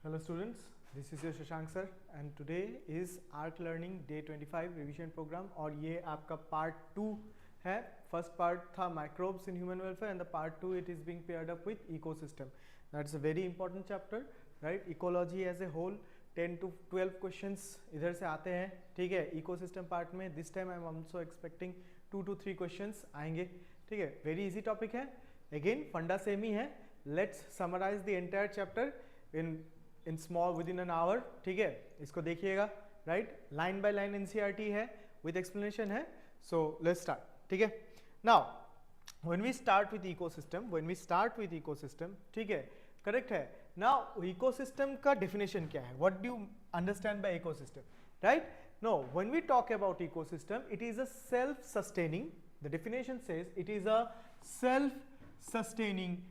Hello students, this is your Shashank sir and today is Arc Learning Day 25 revision program और ये आपका part 2 है. First part था microbes in human welfare and the part 2 it is being paired up with ecosystem. That's a very important chapter, right? Ecology as a whole 10 to 12 questions इधर से आते हैं, ठीक है. Ecosystem part में this time I am also expecting 2 to 3 questions आएंगे, ठीक है. Very easy topic है, again फंडा सेम ही है. Let's summarize the entire chapter in small within an hour, ठीक है. इसको देखिएगा, right? Line by line NCERT है with explanation है. So let's start, ठीक है. Now when we start with ecosystem, ठीक है, correct है. Now ecosystem का definition क्या है? What do you understand by ecosystem, right? No, when we talk about ecosystem, it is a self-sustaining. The definition says it is a self-sustaining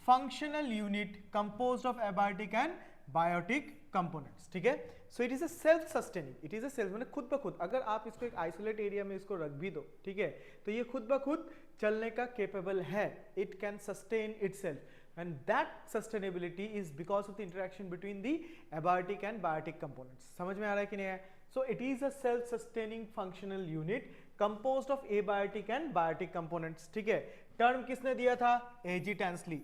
functional unit composed of abiotic and biotic components, ठीक है. So it is a self-sustaining, it is a self मतलब खुद ब खुद. अगर आप इसको एक आइसोलेट एरिया में इसको रख भी दो, ठीक है, तो ये खुद ब खुद चलने का केपेबल है. It can sustain itself and that sustainability is because of the interaction between the abiotic and biotic components. समझ में आ रहा है कि नहीं है? So it is a self-sustaining functional unit composed of abiotic and biotic components, ठीक है. टर्म किसने दिया था? एजी टैंसली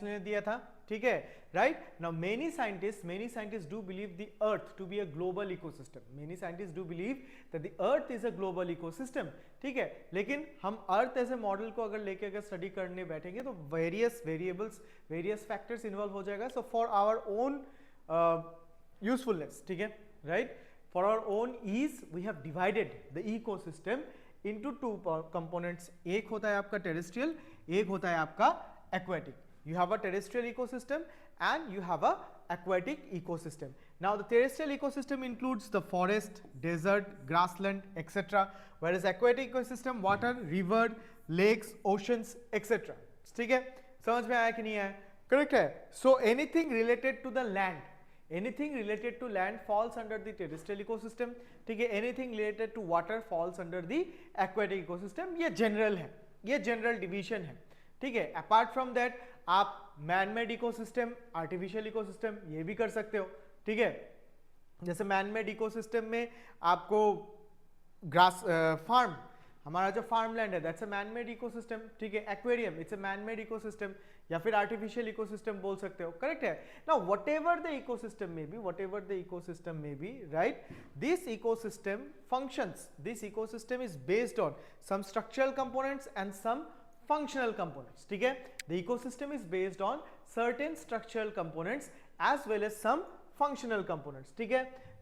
ने दिया था, ठीक है, right. Now many scientist do believe the earth to be a global ecosystem. Many scientist do believe that the earth is a global ecosystem, ठीक है. लेकिन हम अर्थ एज ए मॉडल को अगर लेके अगर स्टडी करने बैठेंगे तो various variables, various factors involve हो जाएगा. So for our own usefulness, ठीक है, right, for our own ease we have divided the ecosystem into two components. एक होता है आपका टेरेस्ट्रियल, एक होता है आपका aquatic. You have a terrestrial ecosystem and you have a aquatic ecosystem. Now the terrestrial ecosystem includes the forest, desert, grassland, etc. Whereas aquatic ecosystem water, river, lakes, oceans, etc. ठीक है, समझ में आया कि नहीं आया? करेक्ट है. So anything related to the land, anything related to land falls under the terrestrial ecosystem, ठीक है. anything related to water falls under the aquatic ecosystem. ये जनरल है, ये जनरल डिवीजन है, ठीक है. अपार्ट फ्रॉम दैट आप man made ecosystem, artificial ecosystem ये भी कर सकते हो, ठीक है. जैसे मैन मेड इकोसिस्टम में आपको ग्रास फार्म, हमारा जो फार्म लैंड है that's a man made ecosystem, ठीक है. Aquarium it's a man made ecosystem या फिर आर्टिफिशियल इकोसिस्टम बोल सकते हो, करेक्ट है. नाउ व्हाटएवर द इकोसिस्टम में be, right, this ecosystem functions, this ecosystem is based on some structural components and some functional components, ठीक है. The ecosystem is based on certain structural components as well as some functional components, ठीक है.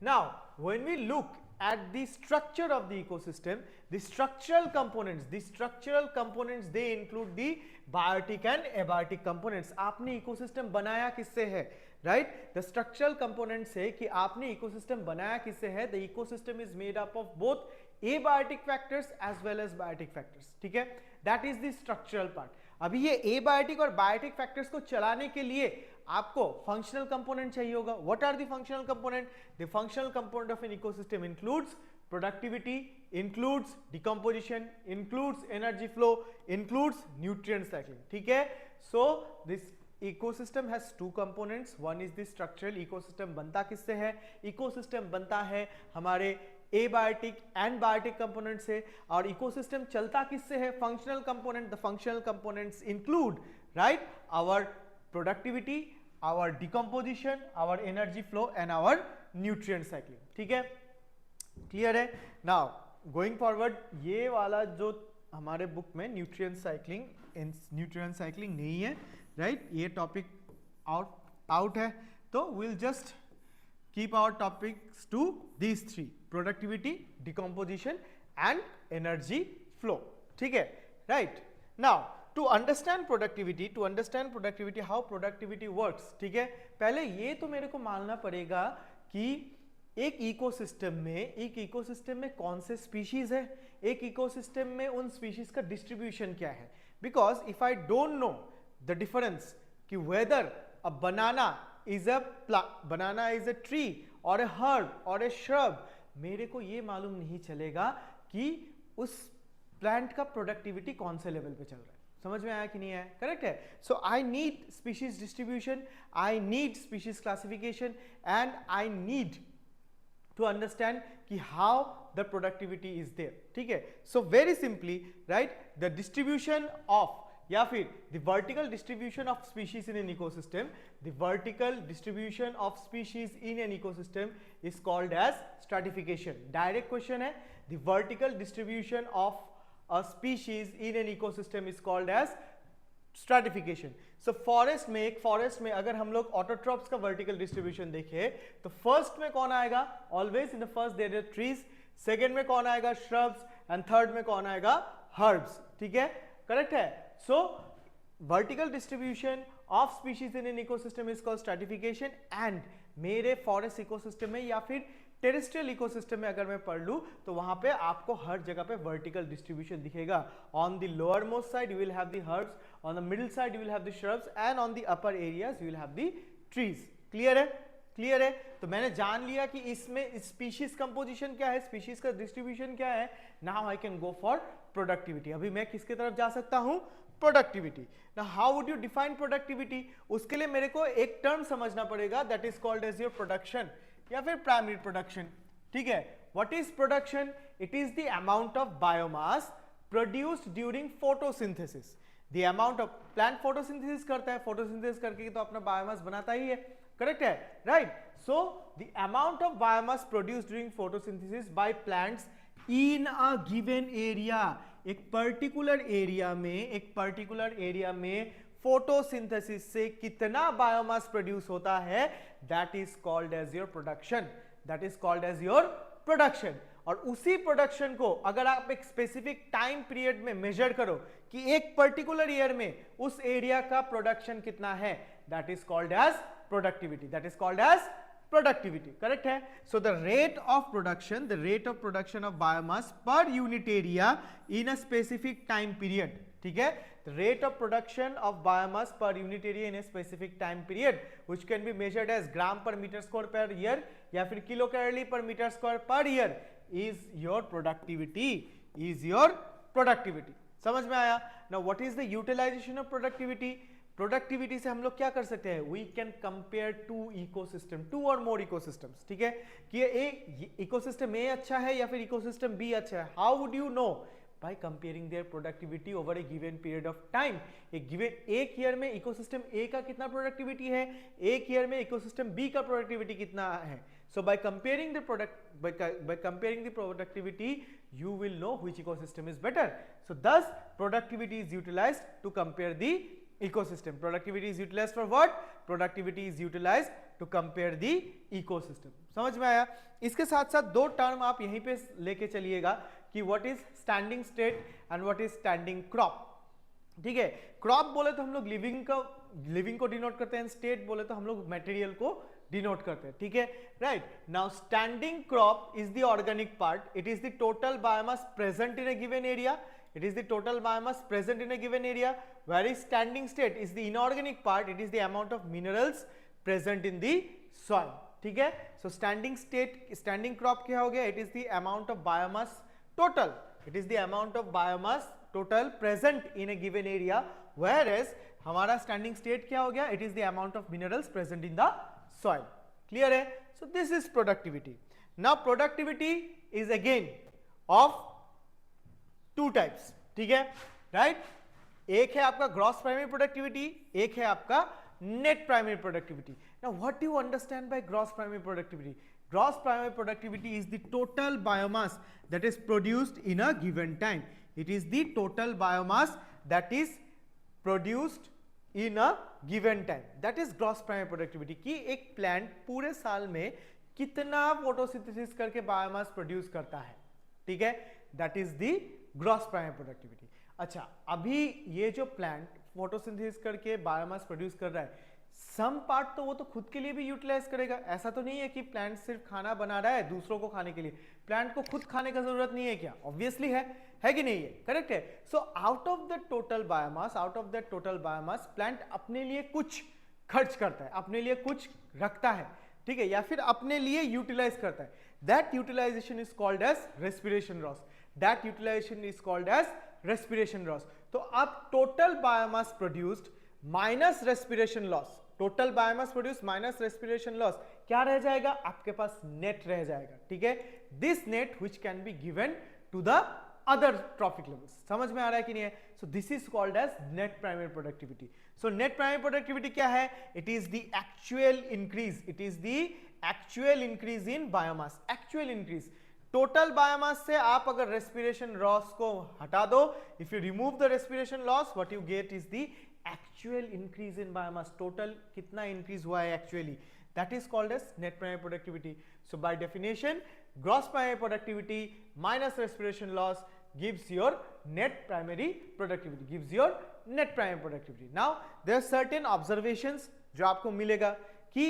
Now when we look at the structure of the ecosystem, the structural components they include the biotic and abiotic components. आपने ecosystem बनाया किससे है, right? The structural components है कि आपने ecosystem बनाया किससे है. The ecosystem is made up of both abiotic factors as well as biotic factors, ठीक है. That is the structural part. अभी ये abiotic और biotic factors को चलाने के लिए आपको functional component चाहिए होगा. What are the functional component? The functional component of an ecosystem includes productivity, includes decomposition, includes energy flow, includes nutrient cycling, ठीक है. So this ecosystem has two components. One is the structural. ecosystem बनता किससे है? ecosystem बनता है हमारे abiotic and biotic components से. और ecosystem चलता किससे है? functional component. The functional components include, right, our productivity, our decomposition, our energy flow and our nutrient cycling, ठीक है. क्लियर है. now going forward ये वाला जो हमारे बुक में न्यूट्रिएंट साइक्लिंग नहीं है, राइट, ये टॉपिक आउट है. तो we'll just keep our topics to these three: productivity, decomposition and energy flow, ठीक है, right. now to understand productivity, how productivity works, ठीक है. पहले ये तो मेरे को मानना पड़ेगा कि एक इकोसिस्टम में कौन से स्पीशीज है, एक इकोसिस्टम में उन स्पीशीज का डिस्ट्रीब्यूशन क्या है. Because if I don't know the difference कि whether a banana is a tree or a herb और अ श्रब, मेरे को ये मालूम नहीं चलेगा कि उस प्लांट का प्रोडक्टिविटी कौन से लेवल पे चल रहा है. समझ में आया कि नहीं आया? करेक्ट है. So I need species distribution, I need species classification and I need to understand कि how the productivity is there. ठीक है. So very simply, right, the distribution of या फिर the vertical distribution of species in an ecosystem, the vertical distribution of species in an ecosystem is called as stratification. Direct question है. The vertical distribution of a species in an ecosystem is called as stratification. So forest में अगर हम लोग autotrophs का vertical distribution देखें तो first में कौन आएगा? Always in the first there are trees, second में कौन आएगा? श्रब्स, एंड थर्ड में कौन आएगा? हर्ब्स. ठीक है, करेक्ट है. सो vertical distribution of species in an ecosystem is called stratification. And मेरे फॉरेस्ट इकोसिस्टम में या फिर टेरेस्ट्रियल इकोसिस्टम में अगर मैं पढ़ लूं तो वहां पे आपको हर जगह पे वर्टिकल डिस्ट्रीब्यूशन दिखेगा. On the lower most side you will have the herbs, on the middle side you will have the shrubs and on the upper areas you will have the trees. Clear है? Clear है. तो मैंने जान लिया कि इसमें species composition क्या है, स्पीशीज का डिस्ट्रीब्यूशन क्या है. Now I can go for productivity. अभी मैं किसके तरफ जा सकता हूं? Productivity. Now how would you define productivity? उसके लिए मेरे को एक टर्म समझना पड़ेगा, that is called as your production या फिर प्राइमरी प्रोडक्शन. ठीक है. What is production? It is the amount of biomass produced during photosynthesis. The amount of plant photosynthesis करता है, फोटोसिंथेसिस करके तो अपना बायोमास बनाता ही है. करेक्ट है, right. So the amount of biomass produced during photosynthesis by plants in a given area. एक particular area में फोटोसिंथेसिस से कितना बायोमास प्रोड्यूस होता है, that is called as your production. That is called as your production. और उसी production को अगर आप एक स्पेसिफिक टाइम पीरियड में मेजर करो कि एक पर्टिकुलर ईयर में उस एरिया का प्रोडक्शन कितना है, that is called as productivity. That is called as productivity. Correct है. so the rate of production of biomass per unit area in a specific time period. ठीक है. the rate of production of biomass per unit area in a specific time period which can be measured as gram per meter square per year या फिर kilo calorie per meter square per year is your productivity. समझ में आया? now what is the utilization of productivity? Productivity से हम लोग क्या कर सकते हैं? We can compare two ecosystem, two or more ecosystems. ठीक है, कि ये इकोसिस्टम ए अच्छा है या फिर इकोसिस्टम बी अच्छा है. How would you know? By comparing there productivity over A given period of time. एक ईयर में इकोसिस्टम ए का कितना प्रोडक्टिविटी है, एक ईयर में इकोसिस्टम बी का प्रोडक्टिविटी कितना है. So by comparing the productivity you will know which ecosystem is better. so thus productivity is utilized to compare the ecosystem. Productivity is utilized for what? Productivity is utilized to compare the ecosystem. समझ में आया? इसके साथ साथ दो term आप यहीं पे लेके चलिएगा कि what is standing state and what is standing crop. ठीक है. क्रॉप बोले तो हम लोग लिविंग को डिनोट करते हैं, स्टेट बोले तो हम लोग मटेरियल को डिनोट करते हैं. ठीक है, right. Now standing crop is the organic part. It is the total biomass present in a given area. It is the total biomass present in a given area, whereas standing state is the inorganic part. It is the amount of minerals present in the soil. ठीक है. So standing crop क्या हो गया? It is the amount of biomass total. It is the amount of biomass total present in a given area, whereas हमारा standing state क्या हो गया? It is the amount of minerals present in the soil. Clear है? So this is productivity. Now productivity is again of two types. ठीक है, right. एक है आपका ग्रॉस प्राइमरी प्रोडक्टिविटी, एक है आपका net primary productivity. Now what do you understand by gross primary productivity? Gross primary productivity is the total biomass that is produced in a given time. It is the total biomass that is produced in a given time. That is gross primary productivity. कि एक plant पूरे साल में कितना photosynthesis करके biomass produce करता है. ठीक है, that is the gross primary productivity. अच्छा, अभी ये जो प्लांट फोटोसिंथेसिस करके बायोमास प्रोड्यूस कर रहा है, सम पार्ट तो वो तो खुद के लिए भी यूटिलाइज करेगा. ऐसा तो नहीं है कि प्लांट सिर्फ खाना बना रहा है दूसरों को खाने के लिए. प्लांट को खुद खाने का जरूरत नहीं है क्या? ऑब्वियसली है कि नहीं है? करेक्ट है. So out of the total biomass plant अपने लिए कुछ खर्च करता है, अपने लिए कुछ रखता है. ठीक है, या फिर अपने लिए यूटिलाइज करता है. That utilization is called as respiration loss. That utilization is called as respiration loss. तो आप total biomass produced minus respiration loss, total biomass produce minus respiration loss क्या रह जाएगा, आपके पास नेट रह जाएगा, ठीक है। This net which can be given to the other trophic levels. समझ में आ रहा है कि नहीं है? So this is called as net primary productivity. So net primary productivity क्या है? It is the actual increase, it is the actual increase in biomass, actual increase total biomass से। आप अगर रेस्पिरेशन लॉस को हटा दो, if you remove the respiration loss, what you gate is the actual increase in biomass. Total कितना increase हुआ है actually, that is called as net primary productivity. So by definition, gross primary productivity minus respiration loss gives your net primary productivity, gives your net primary productivity. Now there are certain observations जो आपको मिलेगा कि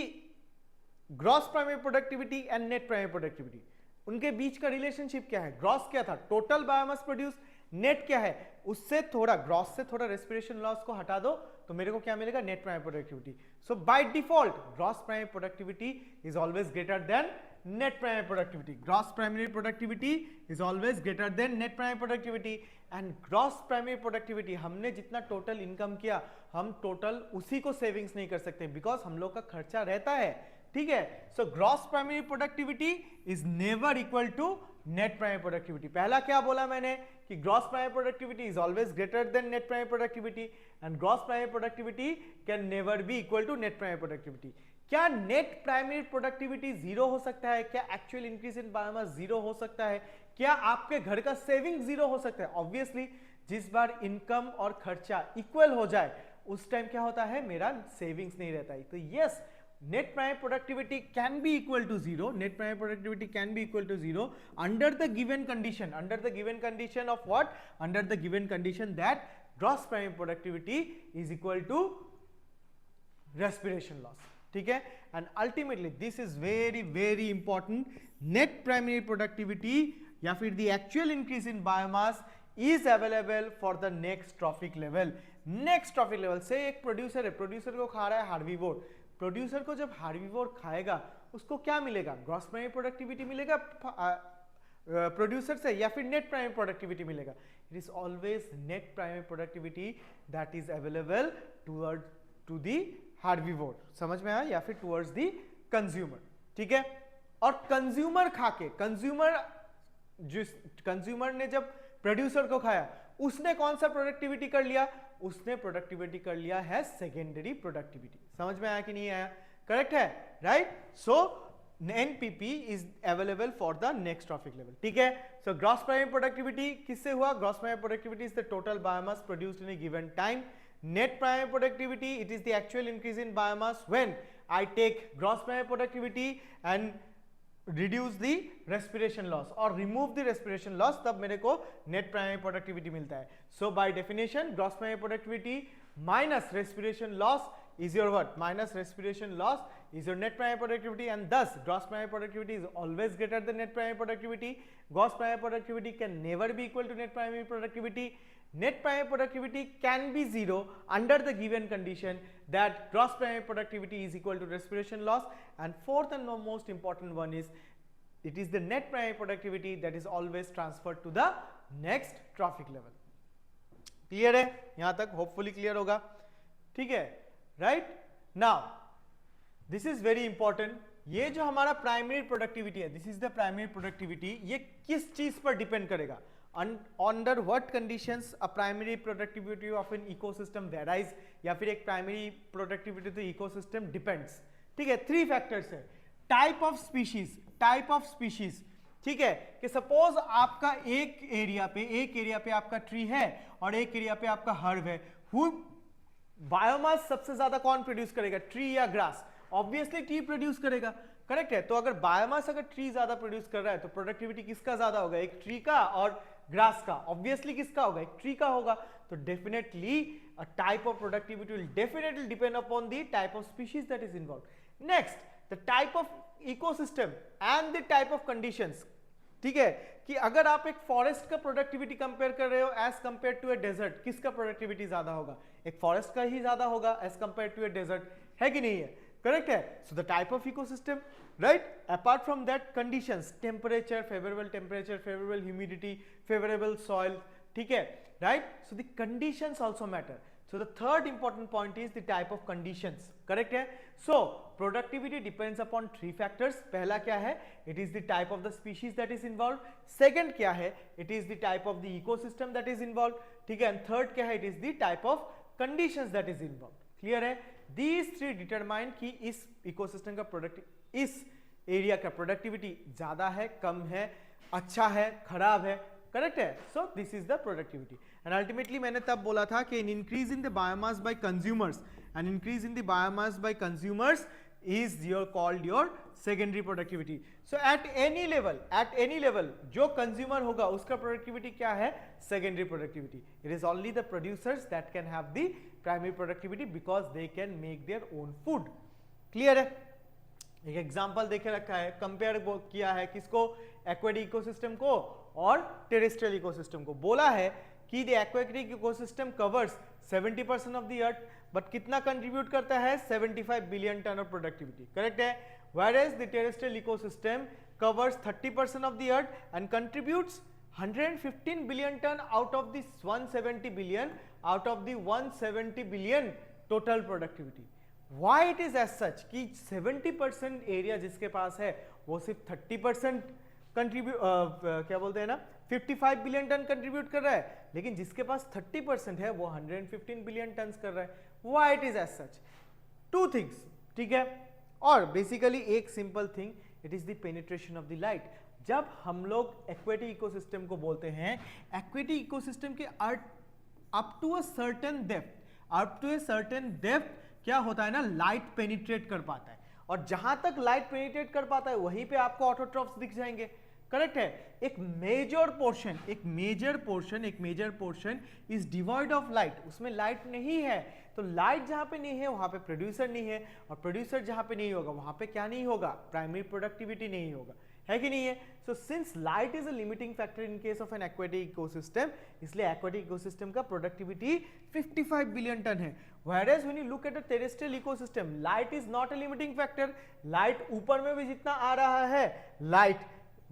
gross primary productivity and net primary productivity उनके बीच का relationship क्या है। Gross क्या था, टोटल बायोमास प्रोड्यूस, नेट क्या है, उससे थोड़ा ग्रॉस से थोड़ा रेस्पिरेशन लॉस को हटा दो तो मेरे को क्या मिलेगा, net primary productivity. So by default gross primary productivity is always greater than net primary productivity. Gross primary productivity is always greater than net primary productivity. And gross primary productivity, हमने जितना टोटल इनकम किया हम total उसी को savings नहीं कर सकते, because हम लोग का खर्चा रहता है, ठीक है। सो gross primary productivity is never equal to net primary productivity. पहला क्या बोला मैंने कि gross primary productivity is always greater than net primary productivity and gross primary productivity can never be equal to net primary productivity. क्या net primary productivity zero हो सकता है? क्या actual increase in biomass zero हो सकता है? क्या आपके घर का सेविंग जीरो हो सकता है? ऑब्वियसली जिस बार इनकम और खर्चा इक्वल हो जाए उस टाइम क्या होता है, मेरा सेविंग्स नहीं रहता है। तो yes, net primary productivity can be equal to zero, net primary productivity can be equal to zero under the given condition, under the given condition of what, under the given condition that gross primary productivity is equal to respiration loss, ठीक है। and ultimately this is very very important, net primary productivity या फिर the actual increase in biomass is available for the next trophic level। next trophic level से एक producer है, producer को खा रहा है हार्बीवोर, प्रोड्यूसर को जब हार्बीवोर खाएगा उसको क्या मिलेगा, ग्रॉस प्राइमरी प्रोडक्टिविटी मिलेगा प्रोड्यूसर से या फिर नेट प्राइमरी प्रोडक्टिविटी मिलेगा। It is always net primary productivity that is available toward to the herbivore, समझ में आया, या फिर टुवर्ड्स दी कंज्यूमर, ठीक है। और कंज्यूमर खा के, कंज्यूमर ने जब प्रोड्यूसर को खाया उसने कौन सा प्रोडक्टिविटी कर लिया, उसने प्रोडक्टिविटी कर लिया है सेकेंडरी प्रोडक्टिविटी। समझ में आया कि नहीं आया, करेक्ट है, right. So NPP is available for the next trophic level, ठीक है। सो ग्रॉस प्राइमरी प्रोडक्टिविटी किससे हुआ, gross primary productivity is the total biomass produced in a given time. Net primary productivity, it is the actual increase in biomass when I take gross primary productivity and reduce the respiration loss or remove the respiration loss, तब मेरे को net primary productivity मिलता है। So by definition gross primary productivity minus respiration loss is your what, minus respiration loss is your net primary productivity, and thus gross primary productivity is always greater than net primary productivity. Gross primary productivity can never be equal to net primary productivity. Net primary productivity can be zero under the given condition that gross primary productivity is equal to respiration loss. And fourth and most important one is it is the net primary productivity that is always transferred to the next trophic level. Clear है यहाँ तक? Hopefully clear होगा, ठीक है, right? Now this is very important. ये जो हमारा primary productivity है, this is the primary productivity, ये किस चीज पर डिपेंड करेगा, under what conditions a primary productivity of an ecosystem varies, या फिर एक प्राइमरी प्रोडक्टिविटी तो इकोसिस्टम डिपेंड्स, ठीक है। 3 फैक्टर्स है, टाइप ऑफ स्पीशीज, ठीक है, कि सपोज आपका एक एरिया पे आपका ट्री है और एक एरिया पे आपका हर्ब है, बायोमास सबसे ज्यादा कौन प्रोड्यूस करेगा, ट्री या ग्रास? ऑब्वियसली ट्री प्रोड्यूस करेगा, करेक्ट है। तो अगर बायोमास अगर ट्री ज्यादा प्रोड्यूस कर रहा है तो प्रोडक्टिविटी किसका ज्यादा होगा, एक ट्री का और ग्रास का? ऑब्वियसली किसका होगा, एक ट्री का होगा। तो definitely a type of productivity will definitely depend upon the type of species that is involve. Next, the type of ecosystem and the type of conditions, ठीक है, कि अगर आप एक फॉरेस्ट का प्रोडक्टिविटी कंपेयर कर रहे हो as compare to a desert, किसका प्रोडक्टिविटी ज्यादा होगा, एक फॉरेस्ट का ही ज्यादा होगा as compare to a desert, है कि नहीं है, करेक्ट है। So the type of ecosystem, right? Apart from that, conditions, temperature, favorable humidity, favourable soil, ठीक है, right? So the conditions also matter. So the third important point is the type of conditions, correct है? So productivity depends upon three factors. पहला क्या है? It is the type of the species that is involved. Second क्या है? It is the type of the ecosystem that is involved. ठीक है? And third क्या है? It is the type of conditions that is involved. Clear है? These three determine कि इस ecosystem का इस एरिया का प्रोडक्टिविटी ज्यादा है, कम है, अच्छा है, खराब है, करेक्ट है? So this is the productivity and ultimately मैंने तब बोला था कि an increase in the biomass by consumers and increase in the biomass by consumers is your called your secondary productivity. So at any level जो consumer होगा उसका productivity क्या है? Secondary productivity. It is only the producers that can have the primary productivity because they can make their own food. Clear है? एक example देखे रखा है, कंपेयर किया है किसको? एक्वेटिक इकोसिस्टम को और टेरेस्ट्रियल इकोसिस्टम को. बोला है कि the aquatic ecosystem covers 70% of the earth but कितना कंट्रीब्यूट करता है? 75 billion ton of productivity, correct है? Whereas the terrestrial ecosystem covers 30% of the earth and contributes 115 billion ton out of the 170 billion total productivity. Why it is as such कि 70% area जिसके पास है वो सिर्फ 30% contribute क्या बोलते हैं ना 55 बिलियन टन कंट्रीब्यूट कर रहा है, लेकिन जिसके पास 30% है वो 115 बिलियन टन कर रहा है. Why it is as such? Two things, ठीक है? और बेसिकली एक simple thing, it is the penetration of the light. जब हम लोग एक्वेटिक इकोसिस्टम को बोलते हैं, एक्वेटिक इकोसिस्टम के up to a certain depth क्या होता है ना, लाइट पेनिट्रेट कर पाता है. और जहां तक लाइट पेनिट्रेट कर पाता है वहीं पे आपको ऑटोट्रॉफ्स दिख जाएंगे, करेक्ट है? एक major portion is devoid of light, उसमें लाइट नहीं है. तो लाइट जहां पे नहीं है वहां पे प्रोड्यूसर नहीं है, और प्रोड्यूसर जहां पे नहीं होगा वहां पे क्या नहीं होगा? प्राइमरी प्रोडक्टिविटी नहीं होगा, है कि नहीं है? So since light is a limiting factor in case of N aquatic ecosystem, इसलिए एक्वेटिक इकोसिस्टम का प्रोडक्टिविटी 55 बिलियन टन है. Whereas when you look at a terrestrial ecosystem, light is not a limiting factor. Light ऊपर में भी जितना आ रहा है, light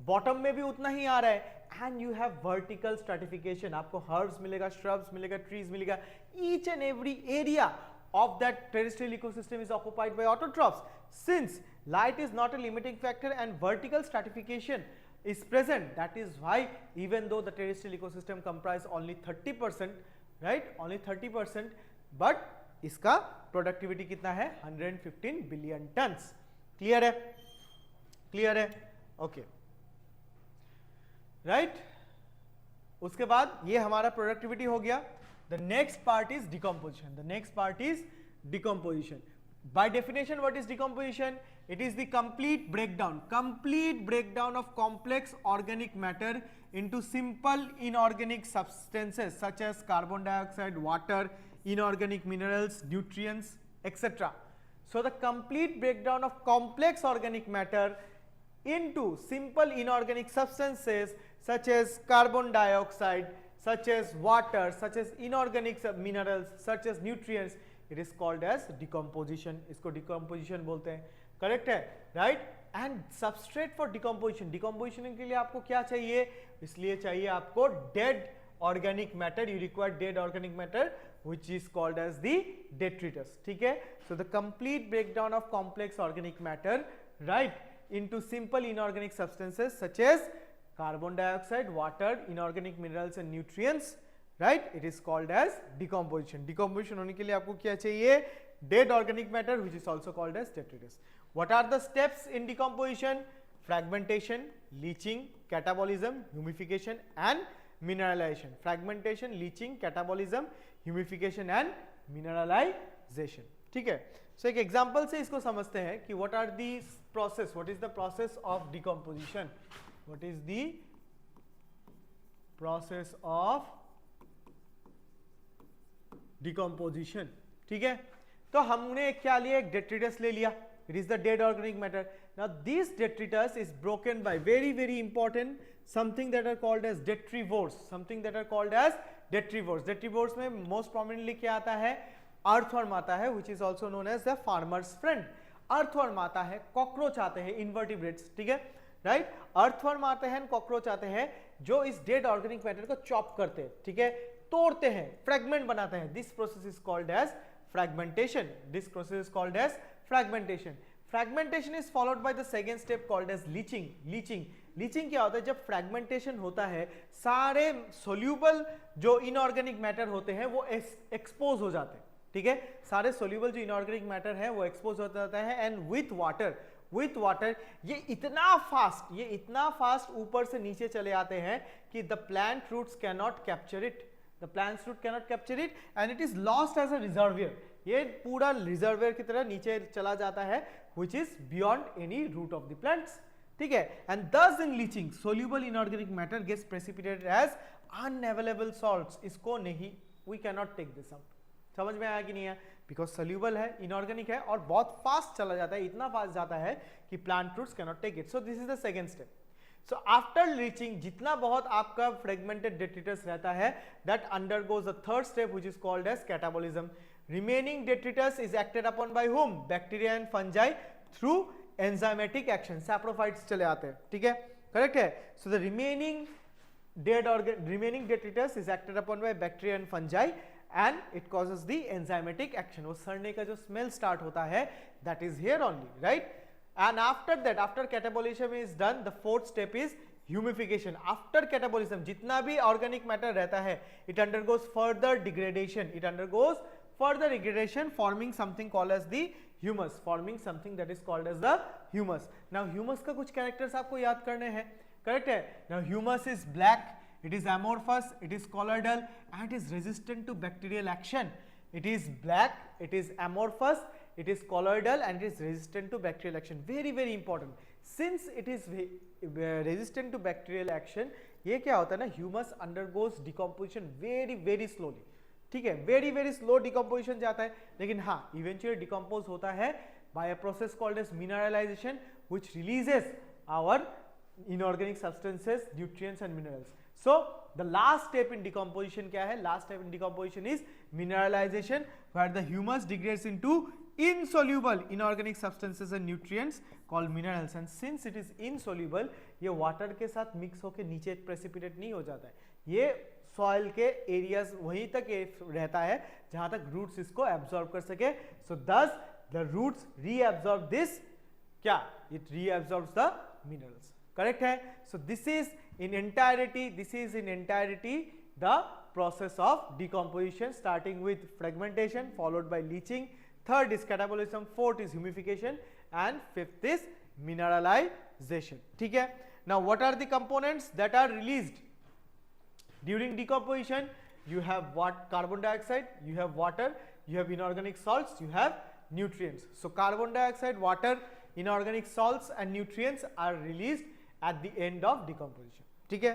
bottom में भी उतना ही आ रहा है. And you have vertical stratification. आपको herbs मिलेगा, shrubs मिलेगा, trees मिलेगा. Each and every area of that terrestrial ecosystem is occupied by autotrophs. Since light is not a limiting factor and vertical stratification is present, that is why even though the terrestrial ecosystem comprise only 30%, right? Only 30%, but इसका productivity कितना है? 115 billion turns. Clear है? Okay, right? उसके बाद ये हमारा productivity हो गया. The next part is decomposition. By definition what is decomposition? It is the complete breakdown of complex organic matter into simple inorganic substances such as carbon dioxide, water, inorganic minerals, nutrients, etc. So the complete breakdown of complex organic matter into simple inorganic substances such as carbon dioxide, such as water, such as inorganic minerals, such as nutrients, it is called as decomposition. इसको decomposition बोलते हैं, correct है? Right? And substrate for decomposition के लिए आपको क्या चाहिए? इसलिए चाहिए आपको dead organic matter. You require dead organic matter which is called as the detritus. ठीक है? So the complete breakdown of complex organic matter, right, into simple inorganic substances such as carbon dioxide, water, inorganic minerals and nutrients, right, it is called as decomposition. Decomposition होने के लिए आपको क्या चाहिए? Dead organic matter which is also called as detritus. What are the steps in decomposition? Fragmentation, leaching, catabolism, humidification and mineralization. Fragmentation, leaching, catabolism, humidification and mineralization. ठीक है? So एक example से इसको समझते हैं कि what are the process? What is the process of decomposition? What is the process of decomposition? ठीक है? तो हमने क्या लिया? एक detritus ले लिया. It is the dead organic matter. Now this detritus is broken by very important something that are called as detrivores. Detrivores में most prominently क्या आता है? earthworm आता है, which is also known as the farmer's friend. earthworm आता है, cockroach आते हैं, invertebrates, ठीक है? राइट? earthworm आते हैं, cockroach आते हैं जो इस dead organic matter को chop करते हैं, ठीक है? तोड़ते हैं, फ्रेगमेंट बनाते हैं, this process is called as fragmentation, this process is called as fragmentation. Fragmentation is followed by the second step called as leaching. Leaching क्या होता है, जब फ्रेगमेंटेशन होता है सारे सोल्यूबल जो इनऑर्गेनिक मैटर होते हैं वो एक्सपोज हो जाते हैं, ठीक है, सारे सोल्यूबल जो इनऑर्गेनिक मैटर है वो एक्सपोज हो जाता है, एंड विथ वाटर ये इतना फास्ट ऊपर से नीचे चले आते हैं कि the plant roots cannot capture it, the plant root cannot capture it and it is lost as a reservoir, ये पूरा रिजर्वियर की तरह नीचे चला जाता है, which is beyond any root of the plants, ठीक है, and thus in leaching soluble inorganic matter gets precipitated as unavailable salts, इसको नहीं, we cannot take this out, समझ में आया कि नहीं है, बिकॉज सोल्यूबल है, इनऑर्गेनिक है और बहुत फास्ट चला जाता है, इतना फास्ट जाता है कि plant roots cannot take it, so this is the second step. So after leaching जितना बहुत आपका फ्रेगमेंटेड डेट्रिटस रहता है that undergoes the third step which is called as catabolism. Remaining detritus is acted upon by whom? Bacteria and fungi through enzymatic action, saprophytes चले आते हैं, ठीक है, करेक्ट है। So the remaining remaining detritus is acted upon by bacteria and fungi and it causes the enzymatic action, वो सड़ने का जो स्मेल स्टार्ट होता है that is here only, right? And after that, after catabolism is done, the fourth step is humification. After catabolism जितना भी organic matter रहता है it undergoes further degradation forming something called as the humus, forming something that is called as the humus. Now humus का कुछ characters आपको याद करने हैं, correct है। Now humus is black, it is amorphous, it is colloidal and it is resistant to bacterial action. It is black, it is amorphous, it is colloidal and it is resistant to bacterial action. Very very important, since it is resistant to bacterial action, ये क्या होता है ना, humus undergoes decomposition very very slowly, ठीक है, very very slow decomposition जाता है, लेकिन हाँ इवेंचुअली डिकम्पोज होता है by a process called as mineralization which releases our inorganic substances, nutrients and minerals. So the last step in decomposition क्या है, last step in decomposition is mineralization where the humus degrades into insoluble inorganic substances and nutrients called minerals, and since it is insoluble ये water के साथ mix होकर नीचे precipitate नहीं हो जाता है, ये सॉइल के एरियाज वहीं तक रहता है जहां तक रूट्स इसको एब्जॉर्ब कर सके। सो दस द रूट्स रीएब्जॉर्ब दिस, क्या इट रीएब्जॉर्ब्स द मिनरल्स, करेक्ट है। So this is in entirety the process of decomposition, starting with fragmentation followed by leaching, third is catabolism, fourth is humification and fifth is mineralization, ठीक है। Now what are the components that are released during decomposition? You have what? Carbon dioxide, you have water, you have inorganic salts, you have nutrients. So carbon dioxide, water, inorganic salts and nutrients are released at the end of decomposition, ठीक है।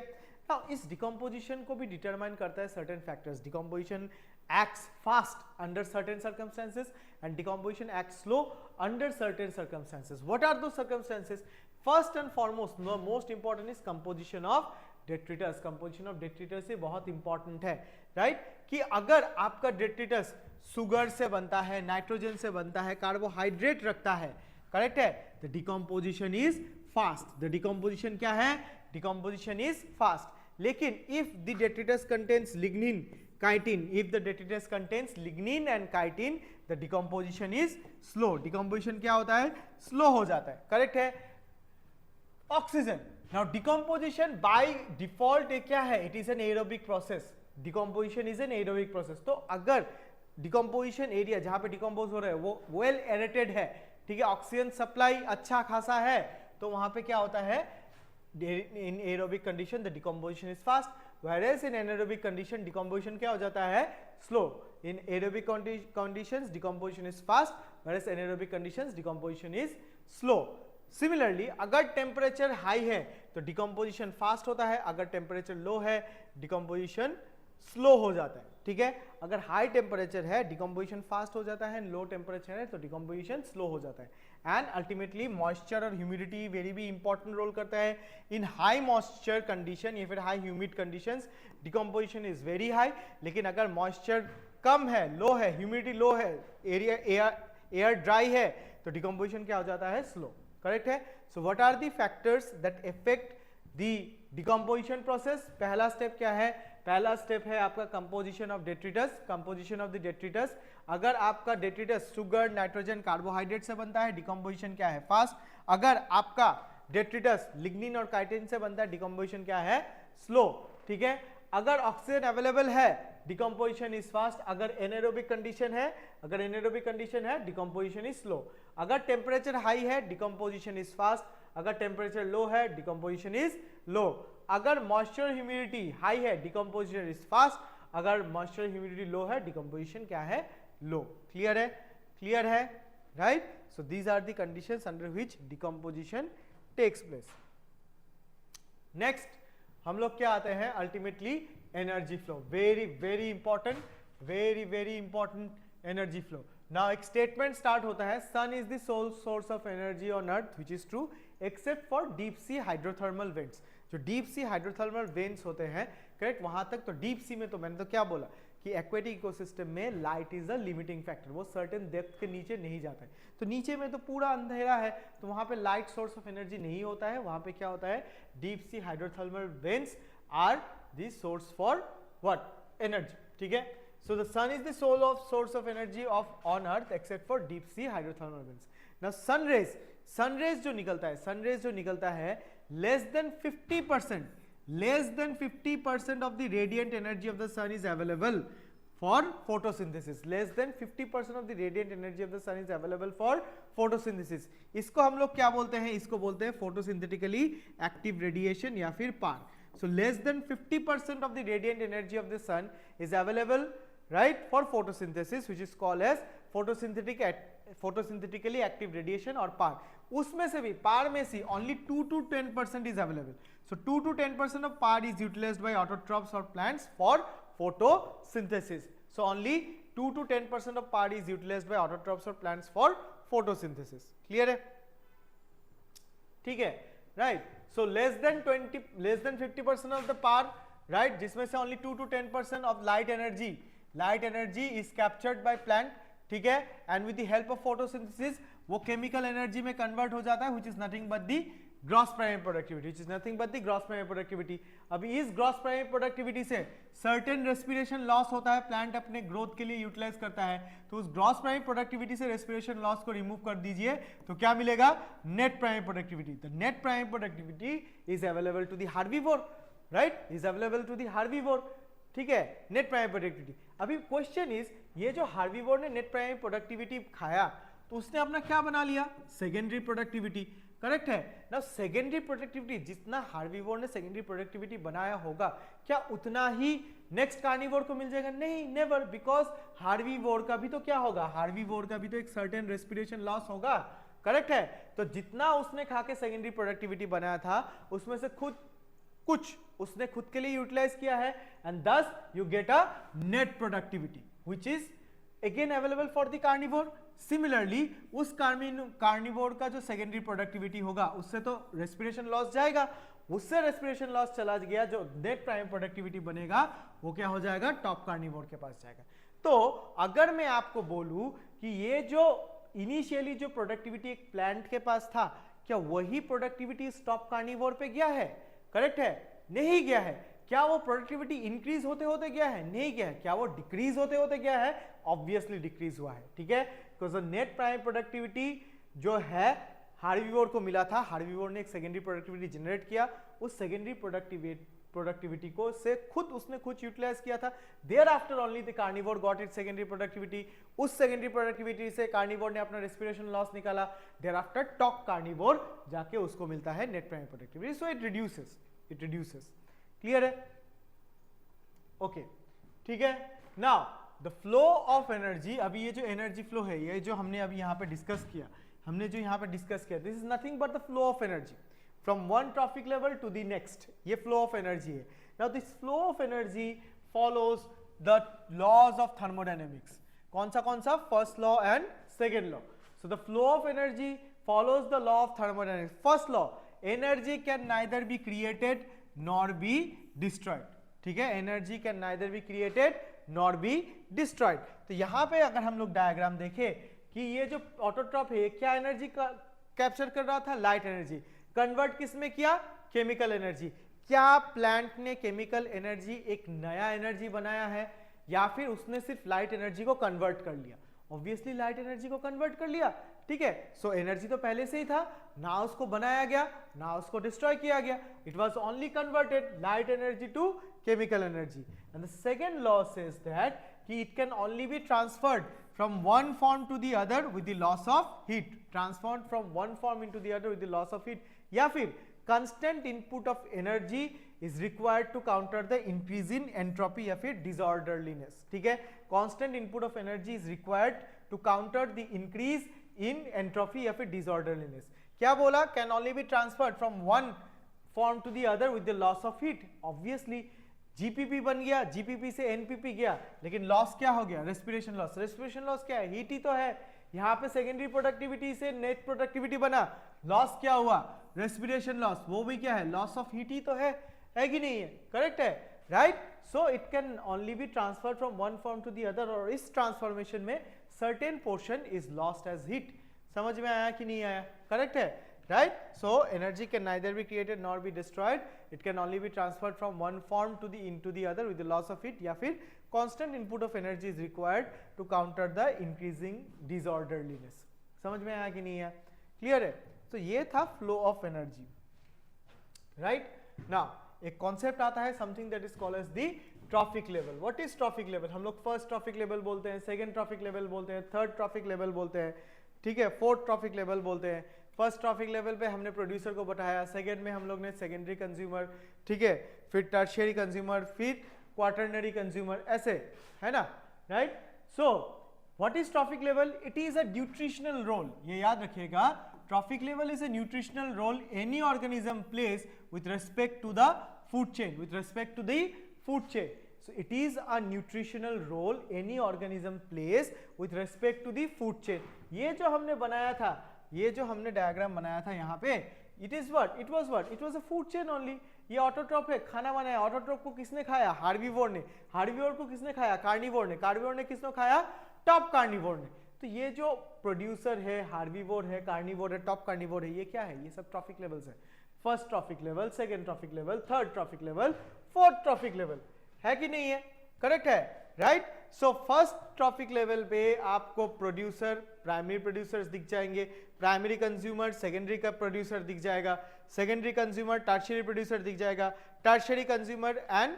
Now इस decomposition को भी determine करता है certain factors. Decomposition acts fast under certain circumstances and decomposition acts slow under certain circumstances. What are those circumstances? First and foremost, the most important is composition of detritus. Composition of detritus ये बहुत important है, right? कि अगर आपका detritus sugar से बनता है, nitrogen से बनता है, कार्बोहाइड्रेट रखता है, करेक्ट है, the decomposition is fast. The decomposition क्या है? Decomposition is fast. लेकिन if the detritus contains lignin, chitin, if the detritus contains lignin and chitin, the decomposition is slow. Decomposition क्या होता है? Slow हो जाता है, करेक्ट है। Oxygen. Now decomposition by default क्या है? It is an aerobic process. Decomposition is an aerobic process. तो अगर decomposition area जहाँ पे decompose हो रहा है वो well aerated है, ठीक है, ऑक्सीजन सप्लाई अच्छा खासा है, तो वहाँ पे क्या होता है, in aerobic condition the decomposition is fast, whereas in anaerobic condition decomposition क्या हो जाता है, slow. In aerobic conditions decomposition is fast, whereas anaerobic conditions decomposition is slow. Similarly अगर temperature high है तो decomposition fast होता है, अगर temperature low है decomposition slow हो जाता है, ठीक है। अगर हाई टेम्परेचर है डिकम्पोजिशन फास्ट हो जाता है, लो टेम्परेचर है तो डिकम्पोजिशन स्लो हो जाता है। एंड अल्टीमेटली मॉइस्चर और ह्यूमिडिटी वेरी भी इंपॉर्टेंट रोल करता है। इन हाई मॉइस्चर कंडीशन या फिर high humid conditions decomposition is very high, लेकिन अगर मॉइस्चर कम है, लो है, ह्यूमिडिटी लो है, एयर ड्राई है तो डिकम्पोजिशन क्या हो जाता है, स्लो, करेक्ट है। So what are the factors that affect the decomposition process. पहला स्टेप क्या है? पहला स्टेप है आपका composition of detritus. Composition of the detritus, अगर आपका डेट्रिटस शुगर, नाइट्रोजन, कार्बोहाइड्रेट से बनता है, डिकम्पोजिशन क्या है? फास्ट। अगर आपका डेट्रिटस लिग्निन और काइटिन से बनता है, डिकम्पोजिशन क्या है? स्लो। ठीक है, अगर ऑक्सीजन अवेलेबल है, डिकम्पोजिशन इज फास्ट। अगर एनारोबिक कंडीशन है, डिकम्पोजिशन इज स्लो। अगर टेम्परेचर हाई है, डिकम्पोजिशन इज फास्ट। अगर टेम्परेचर लो है, डिकम्पोजिशन इज लो। अगर मॉइस्चर ह्यूमिडिटी हाई है, डिकम्पोजिशन इज फास्ट। अगर मॉइस्चर ह्यूमिडिटी लो है, डिकम्पोजिशन क्या है? लो। क्लियर है? क्लियर है, right? So these are the conditions under which decomposition takes place. Next हम लोग क्या आते हैं? Ultimately energy flow. Very very important, very very important energy flow. Now एक स्टेटमेंट स्टार्ट होता है, sun is the sole source of energy on earth, which is true except for deep sea hydrothermal vents. जो deep sea hydrothermal vents होते हैं, correct, वहां तक तो deep sea में तो मैंने तो क्या बोला कि एक्वेटिक इकोसिस्टम में light is a limiting factor, वो सर्टेन डेप्थ के नीचे नहीं जाता है। तो नीचे में तो पूरा अंधेरा है, तो वहां पे लाइट सोर्स ऑफ एनर्जी नहीं होता है। वहां पे क्या होता है? Deep sea hydrothermal vents are the source for what? Energy. ठीक है, so the sun is the source of energy of on earth except for deep sea hydrothermal vents. Now sunrays जो निकलता है less than 50% of the radiant energy of the sun is available for photosynthesis. Less than 50% of the radiant energy of the sun is available for photosynthesis. इसको हम लोग क्या बोलते हैं? इसको बोलते हैं photosynthetically active radiation या फिर PAR. So less than 50% of the radiant energy of the sun is available, right, for photosynthesis, which is called as photosynthetically active radiation or PAR. उसमें से भी PAR में से only 2 to 10% is available. So 2 to 10% of PAR is utilized by autotrophs or plants for photosynthesis. So only 2 to 10% of PAR is utilized by autotrophs or plants for photosynthesis. Clear है? ठीक है, right? So less than 50% of the PAR, right? जिसमें से only 2 to 10% of light energy is captured by plant. ठीक है, and with the help of photosynthesis वो chemical energy में convert हो जाता है, which is nothing but the gross primary productivity, अभी इस ग्रॉस प्राइमरी प्रोडक्टिविटी से सर्टेन रेस्पिरेशन लॉस होता है, प्लांट अपने ग्रोथ के लिए यूटिलाइज करता है। तो उस ग्रॉस प्राइमरी प्रोडक्टिविटी से रेस्पिरेशन लॉस को रिमूव कर दीजिए तो क्या मिलेगा? Net primary productivity. The net primary productivity is available to the herbivore, right, is available to the herbivore. ठीक है, नेट प्राइमरी प्रोडक्टिविटी। अभी क्वेश्चन इज, ये जो हार्बीवोर ने नेट प्राइमरी प्रोडक्टिविटी खाया तो उसने अपना क्या बना लिया? Secondary productivity. करेक्ट है ना? सेकेंडरी प्रोडक्टिविटी, जितना हार्बीवोर ने सेकेंडरी प्रोडक्टिविटी बनाया होगा, क्या उतना ही नेक्स्ट कार्निवोर को मिल जाएगा? नहीं, नेवर, बिकॉज हार्बीवोर का भी तो क्या होगा? हार्बीवोर का भी तो एक सर्टेन रेस्पिरेशन लॉस होगा। करेक्ट है, तो जितना उसने खा के सेकेंडरी प्रोडक्टिविटी बनाया था उसमें से कुछ उसने खुद के लिए यूटिलाइज किया है, एंड दस you get a net productivity which is again available for the carnivore. Similarly उस कार्निवोर का जो सेकेंडरी प्रोडक्टिविटी होगा उससे तो रेस्पिरेशन लॉस जाएगा, उससे रेस्पिरेशन लॉस चला गया, जो नेट प्राइमरी प्रोडक्टिविटी बनेगा वो क्या हो जाएगा? टॉप कार्निवोर के पास जाएगा। तो अगर मैं आपको बोलूं कि ये जो इनिशियली जो प्रोडक्टिविटी एक प्लांट के पास था, क्या वही प्रोडक्टिविटी टॉप कार्निवोर पे गया है? करेक्ट है, नहीं गया है। क्या वो प्रोडक्टिविटी इंक्रीज होते होते गया है? नहीं गया है। क्या वो डिक्रीज होते होते गया है? ऑब्वियसली डिक्रीज हुआ है। ठीक है, बिकॉज़ नेट प्राइमरी प्रोडक्टिविटी जो है हार्बीवोर को मिला था, हार्बीवोर ने एक सेकेंडरी प्रोडक्टिविटी जनरेट किया, उस सेकेंडरी प्रोडक्टिविटी को से उसने खुद यूटिलाइज किया था। Thereafter only the carnivore got it secondary productivity. उस सेकेंडरी प्रोडक्टिविटी से कार्निवोर ने अपना रेस्पिरेशन लॉस निकाला। देयर आफ्टर टॉप कार्निवोर जाके उसको मिलता है net primary productivity. So it reduces. Clear है? ओके, ठीक है। Now the flow of energy, अभी ये जो एनर्जी फ्लो है, ये जो हमने अभी यहाँ पे डिस्कस किया, this is nothing but the flow of energy from one trophic level to the next. ये फ्लो ऑफ एनर्जी है। Now this flow of energy follows the laws of thermodynamics. कौन सा? First law and second law. So the flow of energy follows the law of thermodynamics. First law, energy can neither be created nor be destroyed. ठीक है, energy can neither be created nor be destroyed. तो यहां पे अगर हम लोग diagram देखें कि ये जो ऑटोट्रॉप है क्या एनर्जी कैप्चर कर रहा था? Light energy. कन्वर्ट किस में किया, केमिकल एनर्जी। क्या प्लांट ने केमिकल एनर्जी एक नया एनर्जी बनाया है या फिर उसने सिर्फ लाइट एनर्जी को कन्वर्ट कर लिया? ऑब्वियसली लाइट एनर्जी को कन्वर्ट कर लिया, ठीक है। सो एनर्जी तो पहले से ही था, ना उसको बनाया गया ना उसको डिस्ट्रॉय किया गया, it was only converted light energy to chemical energy. And the second law says that कि it can only be transferred from one form to the other with the loss of heat, transformed from one form into the other with the loss of heat, या फिर constant input of energy is required to counter the increase in entropy या फिर disorderliness, ठीक है। constant input of energy is required to counter the increase in entropy या फिर disorderliness। क्या बोला, can only be transferred from one form to the other with the loss of heat। obviously GPP बन गया, GPP से NPP गया, लेकिन loss क्या हो गया, रेस्पिरेशन लॉस। रेस्पिरेशन लॉस क्या है, हीट ही तो है। यहाँ पे सेकेंडरी प्रोडक्टिविटी से नेट प्रोडक्टिविटी बना, लॉस क्या हुआ, रेस्पिरेशन लॉस। वो भी क्या है, लॉस ऑफ हीट ही तो है कि नहीं है, करेक्ट है, right. So it can only be transfer from one form to the other, और इस ट्रांसफॉर्मेशन में certain portion is lost as heat. समझ में आया कि नहीं आया, करेक्ट है, right? So energy can neither be created nor be destroyed, it can only be transferred from one form to the into the other with the loss of heat, या फिर constant input of energy is required to counter the increasing disorderliness। समझ में आया कि नहीं है, clear है। तो ये था flow of energy, right. Now एक कॉन्सेप्ट आता है something that is called as the trophic level. What is trophic level, हम लोग फर्स्ट ट्रॉफिक लेवल बोलते हैं, सेकंड ट्रॉफिक लेवल बोलते हैं, थर्ड ट्रॉफिक लेवल बोलते हैं, ठीक है, फोर्थ ट्रॉफिक लेवल बोलते हैं। फर्स्ट ट्रॉफिक लेवल पे हमने प्रोड्यूसर को बताया, सेकंड में हम लोग ने सेकेंडरी कंज्यूमर, ठीक है, फिर टर्शियरी कंज्यूमर, फिर क्वाटरनरी कंज्यूमर, ऐसे है ना, right. So what is trophic level, it is a nutritional role, ये याद रखिएगा, trophic level is a nutritional role any organism place with respect to the food chain, with respect to the food chain. So it is a nutritional role any organism plays with respect to the food chain। ये जो हमने बनाया था, ये जो हमने diagram बनाया था यहाँ पे, it is what, it was what, it was a food chain only। ये ऑटोट्रॉप है, खाना बनाया, ऑटोट्रॉप को किसने खाया, हार्बिवोर ने, हार्बिवोर को किसने खाया, कार्निवोर ने, कार्निवोर ने किसने खाया, टॉप कार्निवोर ने। तो ये जो प्रोड्यूसर है, हार्बिवोर है, कार्निवोर है, टॉप कार्निवोर है, ये क्या है, ये सब ट्रॉफिक लेवल्स है। First trophic level, second trophic level, third trophic level, fourth trophic level, है कि नहीं है, करेक्ट है, right. So first trophic level पे आपको प्रोड्यूसर, प्राइमरी प्रोड्यूसर्स दिख जाएंगे, प्राइमरी कंज्यूमर, सेकेंडरी का प्रोड्यूसर दिख जाएगा, सेकेंडरी कंज्यूमर, टर्शियरी प्रोड्यूसर दिख जाएगा, tertiary consumer and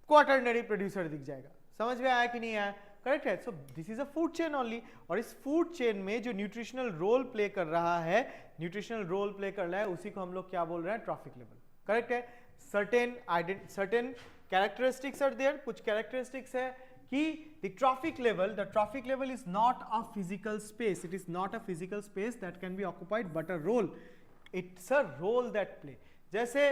quaternary producer दिख जाएगा। समझ में आया कि नहीं आया, करेक्ट है। So this is a food chain only, और इस फूड चेन में जो न्यूट्रिशनल रोल प्ले कर रहा है, न्यूट्रिशनल रोल प्ले कर रहा है, उसी को हम लोग क्या बोल रहे हैं, ट्रॉफिक लेवल, करेक्ट है। सर्टेन कैरेक्टरिस्टिक्स आर देयर, कुछ कैरेक्टरिस्टिक्स है कि the trophic level is not a physical space, it is not a physical space that can be occupied but a role, it's a role that play। जैसे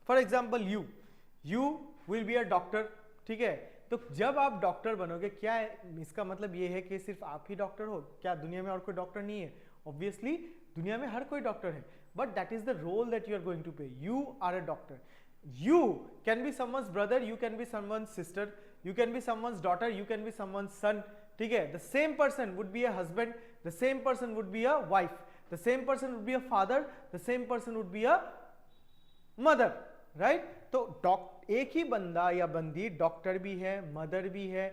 for example you will be a doctor, ठीक है, तो जब आप doctor बनोगे, क्या है इसका मतलब ये है कि सिर्फ आप ही डॉक्टर हो, क्या दुनिया में और कोई डॉक्टर नहीं है? ऑब्वियसली दुनिया में हर कोई डॉक्टर है, but that is the role that you are going to play. You are a doctor, you can be someone's brother, you can be someone's sister, you can be someone's daughter, you can be someone's son, ठीक है। the same person would be a husband, the same person would be a wife, the same person would be a father, the same person would be a mother, right। तो एक ही बंदा या बंदी doctor भी है, mother भी है,